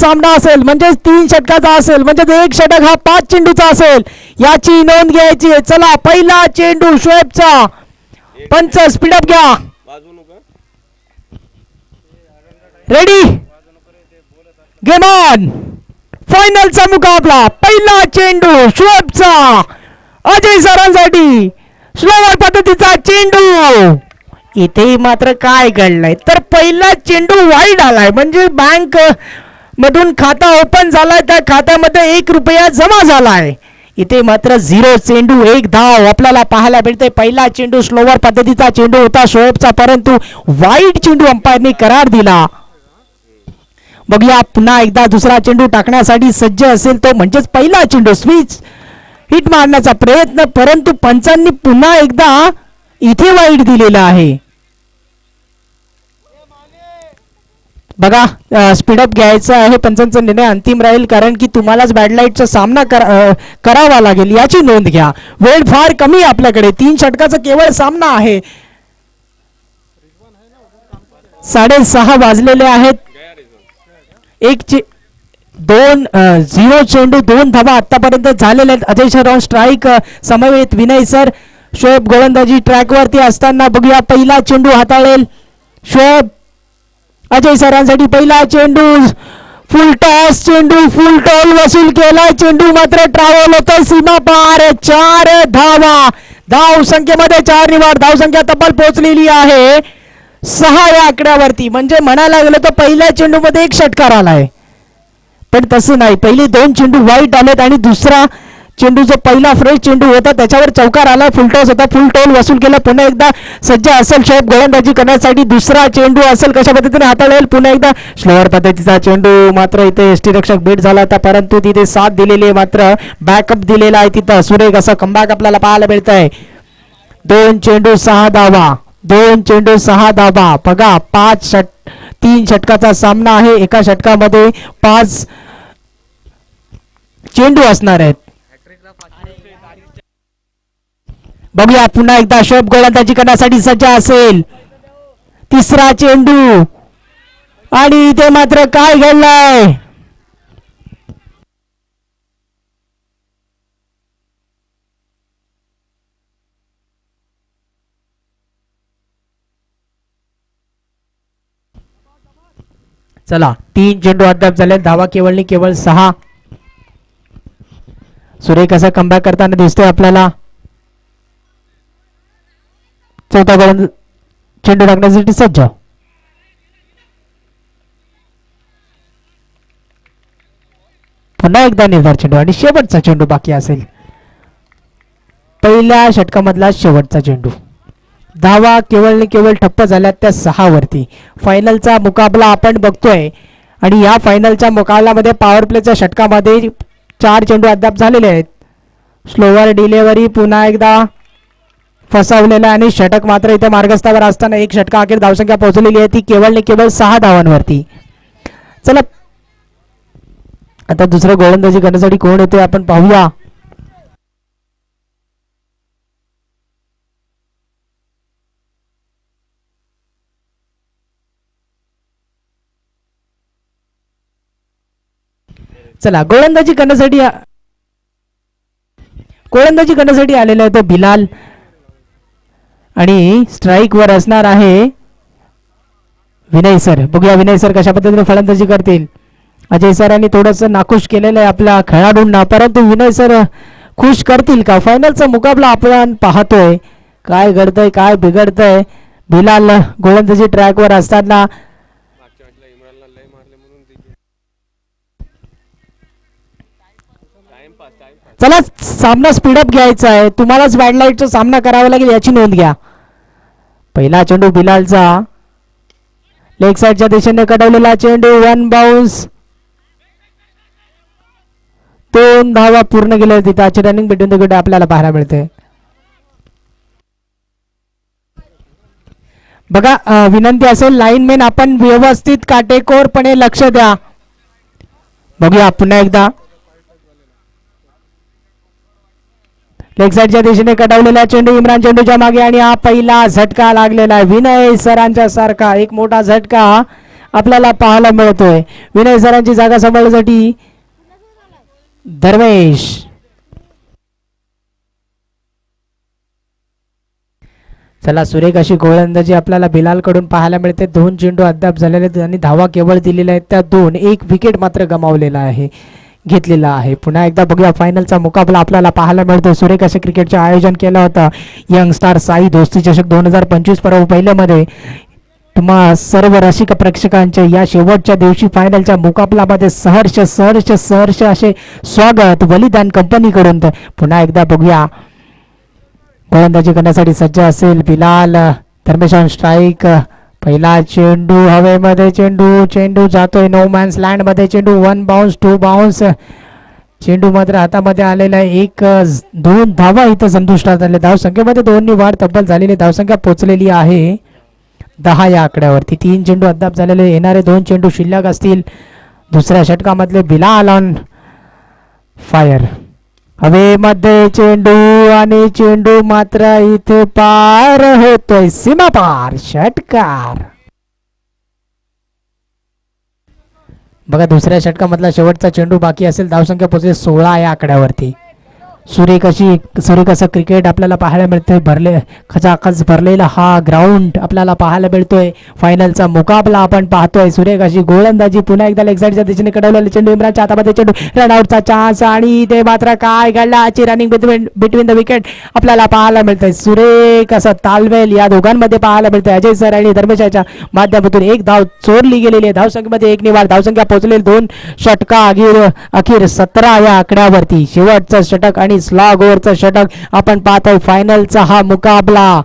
सामना असेल, म्हणजे 3 षटकाचा असेल, म्हणजे एक षटक हा 5 चेंडूचा असेल, याची नोंद घ्यायची आहे. चला पहिला चेंडू शोएबचा. पंच स्पीडअप घ्या. Ready, game on. फायनलचा मुकाबला. पहिला चेंडू शोएबचा अजय सरांसाठी. स्लोवर पद्धतीचा चेंडू. इथे मात्र काय घडलंय तर पहिला चेंडू वाईड आलाय, म्हणजे बँक मधून खाता ओपन झालाय, त्या खात्यामध्ये 1 रुपया जमा झालाय. इथे मात्र 0 चेंडू 1 धाव आपल्याला पाहायला मिळते. पहिला चेंडू स्लोवर पद्धतीचा चेंडू होता शोएबचा, परंतु वाईड चेंडू अंपायरने करार दिला. बघूया पुन्हा एकदा दुसरा चेंडू टाकण्यासाठी सज्ज असेल तो, म्हणजेच पहिला चेंडू स्विच हिट मारण्याचा प्रयत्न, परंतु पंचांनी पुन्हा एकदा इथे वाईड दिलेला आहे. बघा स्पीडअप घ्यायचा आहे. पंचांचा निर्णय अंतिम राहील, कारण की तुम्हालाच बॅड लाईटचा सामना करावा लागेल, याची नोंद घ्या. वेळ फार कमी आपल्याकडे, 3 षटकाचा केवळ सामना आहे. 6:30 वाजलेले आहेत. 0 चेंडू 2 धावा आतापर्यंत झालेले आहेत. अजय सर स्ट्राईक समवेत विनय सर. शोएब गोलंदाजी ट्रॅकवरती असताना बघूया पहिला चेंडू हाताळेल शोएब. अजय सरांसाठी पहिला चेंडू फुल टॉस चेंडू, फुल टॉल वसूल केला. चेंडू मात्र ट्रॅव्हल होतोय सीमा पार. 4 धावा. धाव संख्येमध्ये 4 निवाड. धाव संख्या तब्बल पोहोचलेली आहे 6 या आकड्यावरती. म्हणजे म्हणायला गेलं तर पहिल्या चेंडू मध्ये 1 षटकार आलाय, पण तसं नाही. पहिले 2 चेंडू वाईट आलेत आणि दुसरा चेंडू जो पहिला फ्रेश चेंडू होता त्याच्यावर चौकार आला. फुल टॉस होता, फुल टॉल वसूल केला. पुन्हा एकदा सज्ज असेल शोएब गोलंदाजी करण्यासाठी. दुसरा चेंडू असेल कशा पद्धतीने हाताळेल. पुन्हा एकदा स्लोअर पद्धतीचा चेंडू. मात्र इथे यष्टीरक्षक बीट झाला होता, परंतु तिथे साथ दिलेली आहे, मात्र बॅकअप दिलेला आहे तिथं. सुरेख असा कमबॅक आपल्याला पाहायला मिळत आहे. 2 चेंडू 6 धावा. 2 चेंडू 6 धावा. बघा 3 षटकाचा सामना आहे. एका षटकामध्ये 5 चेंडू असणार आहेत. बघूया पुन्हा एकदा शोएब गोलंदाजी करण्यासाठी सज्ज असेल. तिसरा चेंडू आणि इथे मात्र काय घडलंय. चला 3 चेंडू अद्याप झाले. धावा केवळ 6. सुरेख असा कमबॅक करताना दिसतोय आपल्याला. चौथा गोलंदाज चेंडू टाकण्यासाठी सज्ज. पुन्हा एकदा निर्धार चेंडू आणि शेवटचा चेंडू बाकी असेल. पहिल्या षटकामधला शेवटचा चेंडू. धावा केवळ ठप्प झाल्यात त्या 6 वरती. फायनलचा मुकाबला आपण बघतोय आणि या फायनलच्या मुकाबल्यामध्ये पॉवर प्लेच्या षटकामध्ये 4 चेंडू अद्याप झालेले आहेत. स्लोवर डिलिव्हरी पुन्हा एकदा फसवलेला आणि षटक मात्र इथे मार्गस्थावर असताना 1 षटका अखेर धावसंख्या पोहोचलेली आहे ती केवळ 6 धावांवरती. चला आता दुसरं गोलंदाजी करण्यासाठी कोण येतोय आपण पाहूया. चला गोलंदाजी करण्यासाठी आलेला आहे तो बिलाल आणि स्ट्राईक वर असणार आहे विनय सर. बघूया विनय सर कशा पद्धतीने फलंदाजी करतील. अजय सरांनी थोडस नाखुश केलेलं आहे आपल्या खेळाडूंना, परंतु विनय सर खुश करतील का. फायनलचा मुकाबला आपण पाहतोय. काय घडतंय काय बिघडतंय. बिलाल गोलंदाजी ट्रॅक वर असताना चला सामना स्पीडअप घ्यायचा आहे. तुम्हालाच बॅड लाईटचा सामना करावा लागेल याची नोंद घ्या. पहिला चेंडू बिलालचा. लेग साइडच्या दिशेने कडवलेला चेंडू. 1 बाउन्स. 2 धावा पूर्ण केल्या. तिथे रनिंग बिटवीन द विकेट आपल्याला पाहायला मिळते. बघा विनंती असेल लाईनमॅन आपण व्यवस्थित काटेकोरपणे लक्ष द्या. बघूया पुन्हा एकदा. लेग साइडच्या दिशेने कडवलेला चेंडू इम्रान चेंडूच्या मागे आणि हा पहिला झटका लागलेला आहे विनय सरांच्या सारखा. एक मोठा झटका आपल्याला पाहायला मिळतोय. विनय सरांची जागा सांभाळण्यासाठी धर्मेश. चला सुरेख अशी गोलंदाजी आपल्याला बिलाल कडून पाहायला मिळते. 2 चेंडू अद्याप झालेले आणि धावा केवळ दिलेल्या आहेत त्या 2. एक विकेट मात्र गमावलेला आहे, घेतलेला आहे. पुन्हा एकदा बघूया फायनलचा मुकाबला आपल्याला पाहायला मिळतो. सुरेख असे क्रिकेटचे आयोजन केलं होतं यंग स्टार साई दोस्ती चषक 2025 पर्व पहिल्यामध्ये. तुम्हा सर्व रसिक प्रेक्षकांचे या शेवटच्या दिवशी फायनलच्या मुकाबल्यामध्ये सहर्ष सहर्ष सहर्ष असे स्वागत बलिदान कंपनीकडून. पुन्हा एकदा बघूया गोलंदाजी करण्यासाठी सज्ज असेल बिलाल. Dharmesh on strike. पहिला चेंडू हवेमध्ये, चेंडू जातोय नो मॅन्स लँड मध्ये. चेंडू 1 बाउन्स 2 बाउन्स. चेंडू मात्र हातामध्ये आलेला आहे. 1-2 धावा इथं संतुष्टात आले. धावसंख्येमध्ये 2 वाढ तब्बल झालेली. धावसंख्या पोहोचलेली आहे 10 या आकड्यावरती. 3 चेंडू अद्याप झालेले. येणारे 2 चेंडू शिल्लक असतील. दुसऱ्या षटकामधले बिलाल ऑन फायर. हवेमध्ये चेंडू आणि चेंडू मात्र इथे पार होतोय सीमा पार. षटकार बघा. दुसऱ्या षटकामधला शेवटचा चेंडू बाकी असेल. धावसंख्या पोहोचली 16 या आकड्यावरती. सुरेख असं क्रिकेट आपल्याला पाहायला मिळतंय. खचाखच भरलेला हा ग्राउंड आपल्याला पाहायला मिळतोय. फायनलचा मुकाबला आपण पाहतोय. सुरेख अशी गोलंदाजी. पुन्हा एकदा लेग साईडच्या दिशेने कडवलेला चेंडू. इम्रानच्या हातामध्ये चेंडू. रनआउटचा चान्स आणि ते मात्र काय घडला. आजची रनिंग बिटवीन द विकेट आपल्याला पाहायला मिळतंय. सुरेख असं तालमेल या दोघांमध्ये पाहायला मिळतंय. अजय सर आणि धर्मेशाच्या माध्यमातून 1 धाव चोरली गेलेली आहे. धावसंख्येमध्ये 1 निवाड. धावसंख्या पोहोचलेली 2 षटका अखेर 17 या आकड्यावरती. शेवटचं षटक आणि स्लॉग ओव्हरचं षटक आपण पाहतोय. फायनलचा हा मुकाबला.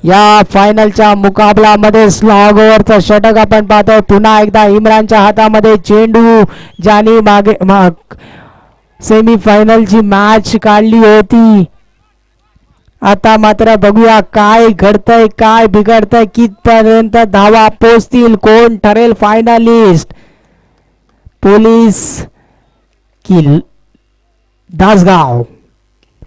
या फायनलच्या मुकाबल्यामध्ये स्लॉग ओव्हरचं षटक आपण पाहतोय. पुन्हा एकदा इम्रानच्या हातामध्ये चेंडू. ज्याने मागे सेमी फायनलची मॅच काढली होती. आता मात्र बघूया काय घडतंय, काय बिघडतंय, कितपर्यंत धावा पोहोचतील, कोण ठरेल फायनलिस्ट. पोलीस की दासगाव.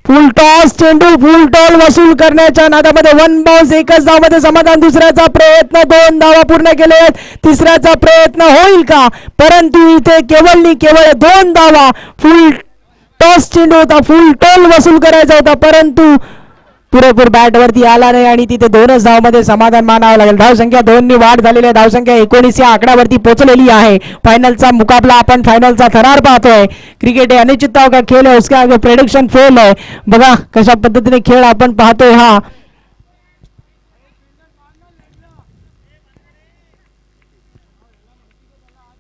फुल टॉस चेंडू. फुल टॉल वसूल करण्याच्या नादामध्ये 1 बाउन्स. 1च धावमध्ये समाधान. दुसऱ्याचा प्रयत्न. 2 धावा पूर्ण केले. तिसऱ्याचा प्रयत्न होईल का, परंतु इथे केवळ 2 धावा. फुल टॉस चेंडू होता. फुल टॉल वसूल करायचा होता, परंतु पुरेपूर बॅट वरती आला नाही आणि तिथे 2च धावामध्ये समाधान मानावं लागेल. धावसंख्या 2 नी वाढ झालेली आहे. धावसंख्या 19 या आकड्यावरती पोहोचलेली आहे. फायनलचा मुकाबला आपण फायनलचा थरार पाहतोय. क्रिकेट हे अनिश्चितताओं का खेळ है, उसके आगे प्रेडिक्शन फेल है. बघा कशा पद्धतीने खेळ आपण पाहतोय हा.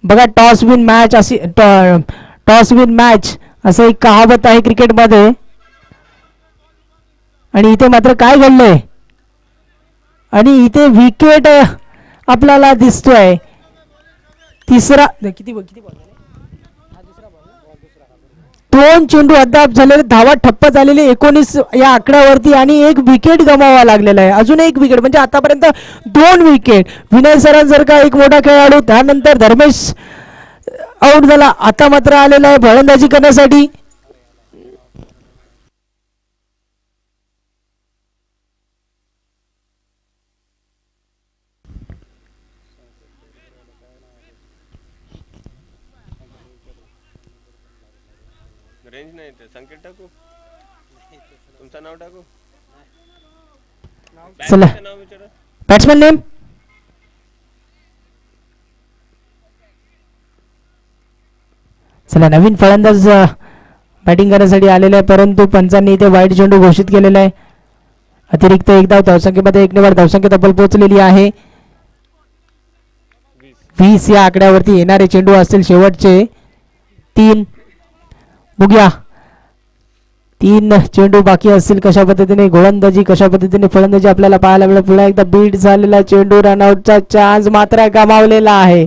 बघा टॉस विन मॅच अशी टॉस विन मॅच असं एक कहावत आहे क्रिकेटमध्ये. आणि इथे मात्र काय घडलंय, आणि इथे विकेट आपल्याला दिसतोय. तिसरा किती 2 चेंडू अद्याप झालेले. धावा ठप्प झालेले 19 या आकड्यावरती आणि 1 विकेट गमावा लागलेला आहे. अजून 1 विकेट म्हणजे आतापर्यंत 2 विकेट. विनय सरांसारखा एक मोठा खेळाडू, त्यानंतर धर्मेश आउट झाला. आता मात्र आलेला आहे फलंदाजी करण्यासाठी. रेंज नाही ते संकेत टाकू, तुमचं नाव टाकू, चला नाव विचारा. Batsman name. चला नवीन फलंदाज बॅटिंग करण्यासाठी आलेला आहे, परंतु पंचांनी इथे वाईट चेंडू घोषित केलेला आहे. अतिरिक्त 1 धाव. धावसंख्येमध्ये 1 निवड. धावसंख्या तब्बल पोहोचलेली आहे 20 या आकड्यावरती. येणारे चेंडू असतील शेवटचे 3. बघूया 3 चेंडू बाकी असतील. कशा पद्धतीने गोलंदाजी, कशा पद्धतीने फलंदाजी आपल्याला पाहायला मिळेल. पुन्हा एकदा बीट झालेला चेंडू. रनआउटचा चान्स मात्र गमावलेला आहे,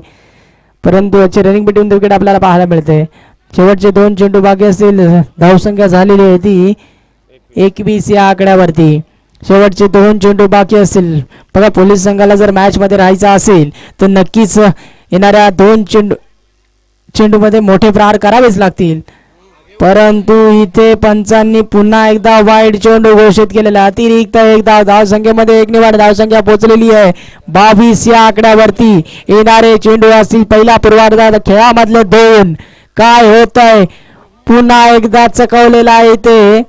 परंतु याची रनिंग बिटवीन द विकेट आपल्याला पाहायला मिळते. शेवटचे 2 चेंडू बाकी असतील. धावसंख्या झालेली आहे ती 21 या आकड्यावरती. शेवटचे 2 चेंडू बाकी असतील. बघा पोलीस संघाला जर मॅच मध्ये राहायचं असेल तर नक्कीच येणाऱ्या 2 चेंडू मध्ये मोठे प्रहार करावेच लागतील. परंतु इथे पंचांनी पुन्हा एकदा वाईट चेंडू घोषित केलेला. अतिरिक्त एक धाव. धावसंख्येमध्ये एक निवड. धावसंख्या पोहोचलेली आहे 22 या आकड्यावरती. येणारे चेंडू असतील पहिल्या पूर्वार्धात खेळामधले 2. काय होत आहे पुन्हा एकदा चकवलेला आहे इथे.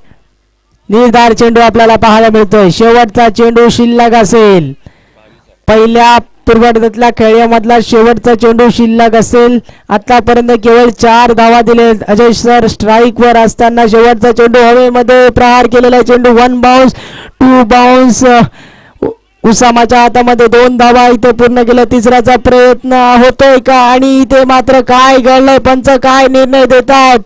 निर्धार चेंडू आपल्याला पाहायला मिळतोय. शेवटचा चेंडू शिल्लक असेल. पहिल्या पूर्वार्धातल्या खेळामधला शेवटचा चेंडू शिल्लक असेल. आतापर्यंत केवळ 4 धावा दिले. अजय सर स्ट्राईक वर असताना शेवटचा चेंडू हवेमध्ये प्रहार केलेला चेंडू 1 बाउन्स 2 बाउन्स. उसामाच्या हातामध्ये 2 धावा इथे पूर्ण केल्या. तिसऱ्याचा प्रयत्न होतोय का आणि इथे मात्र काय घडलंय. पंच काय निर्णय देतात.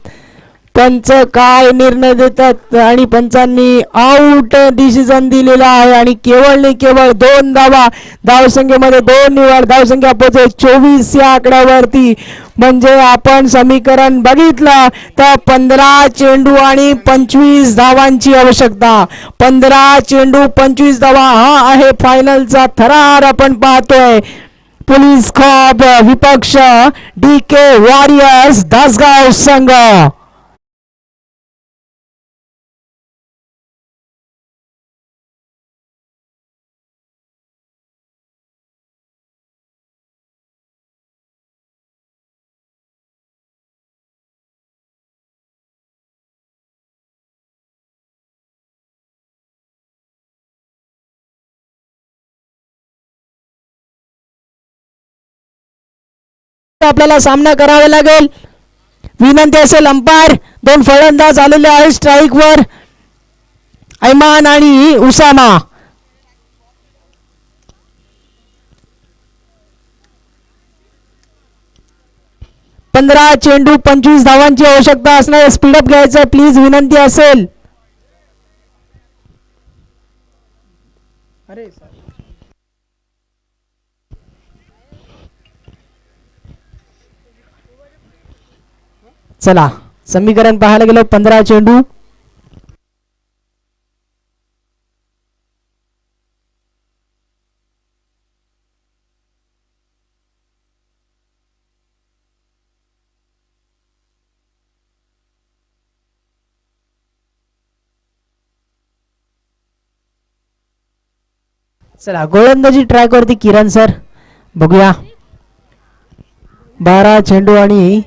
पंच काय निर्णय देतात आणि पंचांनी आउट डिसिजन दिलेला आहे आणि केवळ 2 धावा. धावसंख्येमध्ये 2 निवड. धावसंख्या पोहोचते 24 या आकड्यावरती. म्हणजे आपण समीकरण बघितलं तर 15 चेंडू आणि 25 धावांची आवश्यकता. 15 चेंडू 25 धावा हा आहे फायनलचा थरार आपण पाहतोय. पोलीस खॉप विपक्ष DK वॉरियर्स दासगाव संघ. आपल्याला सामना करावा लागेल. विनंती असेल अंपायर. 2 फलंदाज आलेले आहेत स्ट्राईक वर. ऐमान आणि उसामा. पंधरा चेंडू 25 धावांची आवश्यकता असणार. स्पीडअप घ्यायचं प्लीज विनंती असेल. चला समीकरण पाहायला गेलो. 15 चेंडू चला गोलंदाजी ट्रॅक वरती किरण सर बघूया. 12 चेंडू आणि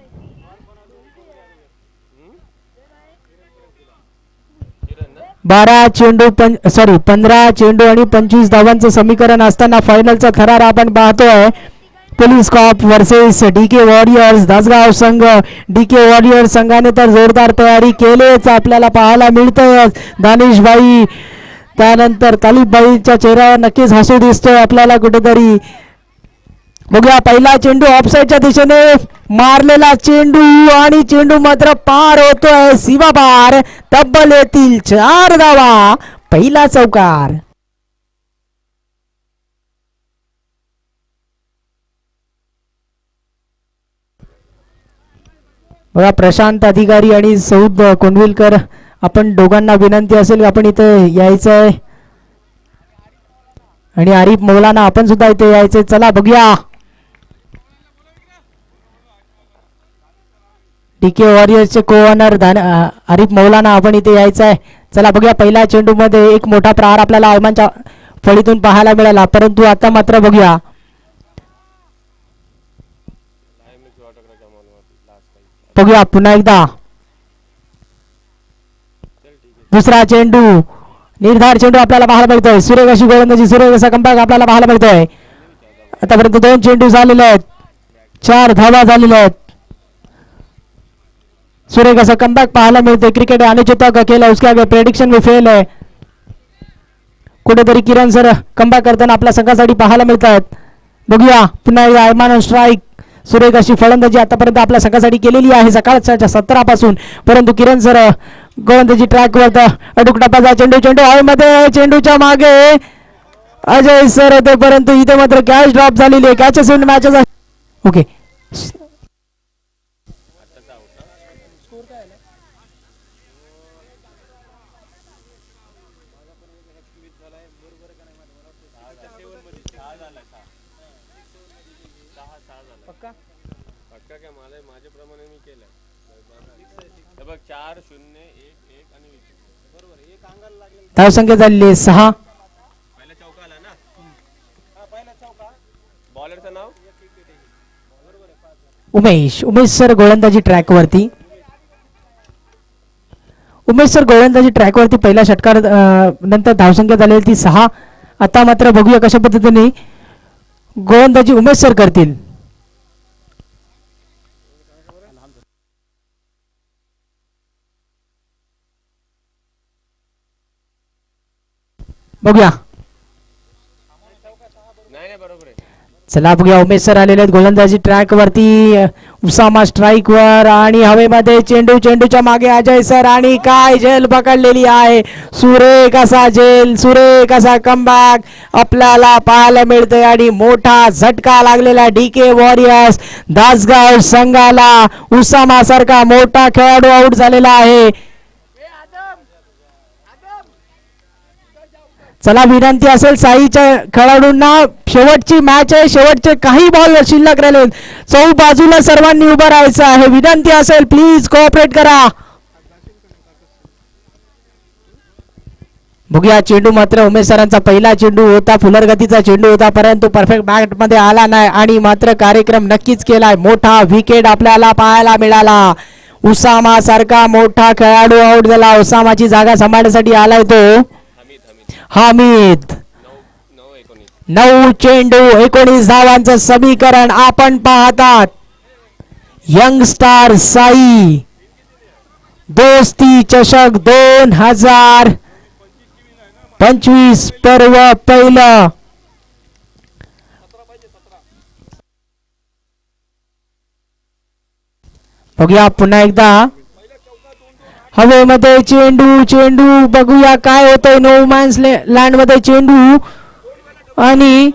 15 चेंडू आणि 25 धावांचं समीकरण असताना फायनलचा थरार आपण पाहतोय. Police cop versus DK warriors Dasgaon संघ. DK वॉरियर्स संघाने तर जोरदार तयारी केलीच आपल्याला पाहायला मिळतंय. दानिशभाई त्यानंतर तालिबाईच्या चेहऱ्यावर नक्कीच हसू दिसतोय आपल्याला कुठेतरी. बघूया पहिला चेंडू ऑफसाईडच्या दिशेने मारलेला चेंडू आणि चेंडू मात्र पार होतोय सीमा पार. तब्बल येतील 4 धावा. पहिला चौकार. बघा प्रशांत अधिकारी आणि सौद कोंडविलकर आपण दोघांना विनंती असेल आपण इथे यायचंय आणि आरिफ मौलाना आपण सुद्धा इथे यायचंय. चला बघूया. DK वॉरियर्सचे को ओनर आरिफ मौलाना आपण इथे यायचं आहे. चला बघूया पहिल्या चेंडू मध्ये एक मोठा प्रहार आपल्याला आयमानच्या फळीतून पाहायला मिळाला. परंतु आता मात्र बघूया पुन्हा एकदा दुसरा चेंडू. निर्धार चेंडू आपल्याला पाहायला मिळतोय. सुरेख अशी गोलंदाजी सुरेख असा कमबॅक आपल्याला पाहायला मिळतोय. आतापर्यंत 2 चेंडू झालेले आहेत. 4 धावा झालेल्या आहेत. सुरेख असा कमबॅक पाहायला मिळतोय. क्रिकेट अनुचित केला उसके आगे प्रेडिक्शन में फेल है. कुठेतरी किरण सर कमबॅक करताना आपल्या संघासाठी पाहायला मिळतात. बघूया पुन्हा एकदा आयमान ऑन स्ट्राईक. सुरेख अशी फलंदाजी आतापर्यंत आपल्या संघासाठी केलेली आहे सकाळच्या 17 पासून. परंतु किरण सर गोलंदाजी ट्रॅक वर अडूक टप्प्याचा चेंडू हवेमध्ये. चेंडूच्या मागे अजय सर होते परंतु इथे मात्र कॅच ड्रॉप झालेली आहे. Catches in matches. ओके पक्का काय माझ्याप्रमाणे मी केलं. हे बघ 4-0-1-1 आणि wicket. बरोबर एक अंगाला लागले. धावसंख्या झालेली आहे 6. पहिला चौका आला ना. हा पहिला चौका. बॉलरचं नाव उमेश सर गोलंदाजी ट्रॅकवरती. उमेश सर गोलंदाजी ट्रॅकवरती पहिल्या षटकार नंतर धावसंख्या झालेली ती 6. आता मात्र बघूया कशा पद्धतीने गोलंदाजी उमेश सर करतील. बघूया. नाही नाही बरोबर आहे. चला बघूया उमेश सर आलेले आहेत गोलंदाजी ट्रॅक वरती. उसामा स्ट्राईक वर आणि हवेमध्ये चेंडूच्या मागे अजय सर आणि काय झेल पकडलेली आहे. सुरेख असा झेल, सुरेख असा कमबॅक आपल्याला पाहायला मिळतोय आणि मोठा झटका लागलेला DK वॉरियर्स दासगाव संघाला. उसामा सारखा मोठा खेळाडू आउट झालेला आहे. चला विनंती असेल साईच्या खेळाडूंना, शेवटची मॅच आहे, शेवटचे काही बॉल शिल्लक राहिले, चौ बाजूला सर्वांनी उभं राहायचं आहे. विनंती असेल प्लीज कोऑपरेट करा. बघूया चेंडू मात्र उमेश सरांचा पहिला चेंडू होता, फुलर गतीचा चेंडू होता, परंतु परफेक्ट बॅट मध्ये आला नाही आणि मात्र कार्यक्रम नक्कीच केलाय. मोठा विकेट आपल्याला पाहायला मिळाला. उसामा सारखा मोठा खेळाडू आउट झाला. उसामाची जागा सांभाळण्यासाठी आलाय तो हामिद. 9 चेंडू 19 धावांचं समीकरण आपण पाहतात. यंग स्टार साई दोस्ती चषक 2025 पर्व पहिलं. बघूया पुन्हा एकदा हवेमध्ये चेंडू बघूया काय होतंय. नो मॅन्स लँड मध्ये चेंडू आणि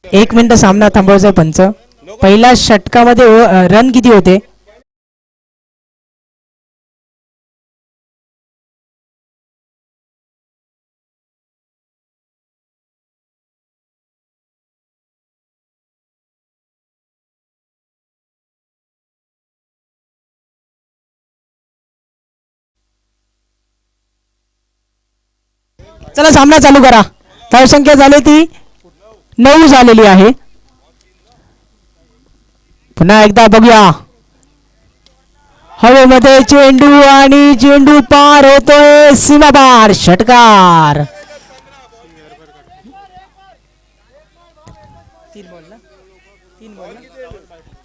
एक मिनिट सामना थांबवायचा पंच. पहिल्या षटकामध्ये रन किती होते? चला सामना चालू करा. धावसंख्या झाली ती 9 झालेली आहे. पुन्हा एकदा बघूया हवेमध्ये चेंडू आणि चेंडू पार होतोय सीमापार. षटकार.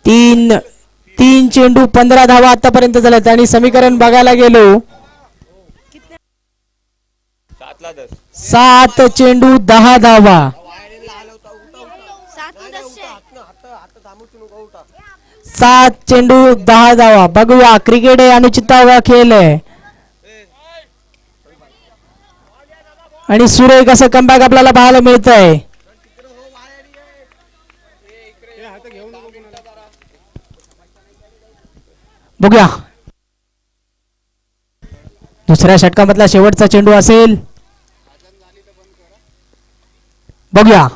3 चेंडू 15 धावा आतापर्यंत झाल्यात आणि समीकरण बघायला गेलो 7 चेंडू 10 धावा. 7 चेंडू 10 धावा. बघूया क्रिकेट आहे अनुचितावा खेळ आहे आणि सुरेख असं कमबॅक आपल्याला पाहायला मिळतंय. बघूया दुसऱ्या षटकामधला शेवटचा चेंडू असेल. बघूया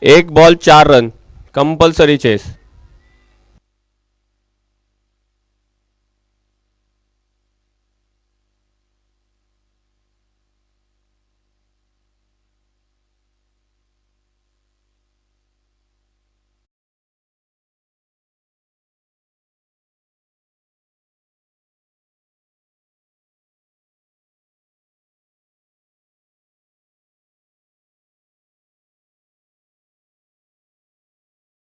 एक बॉल 4 रन, कंपल्सरी चेस.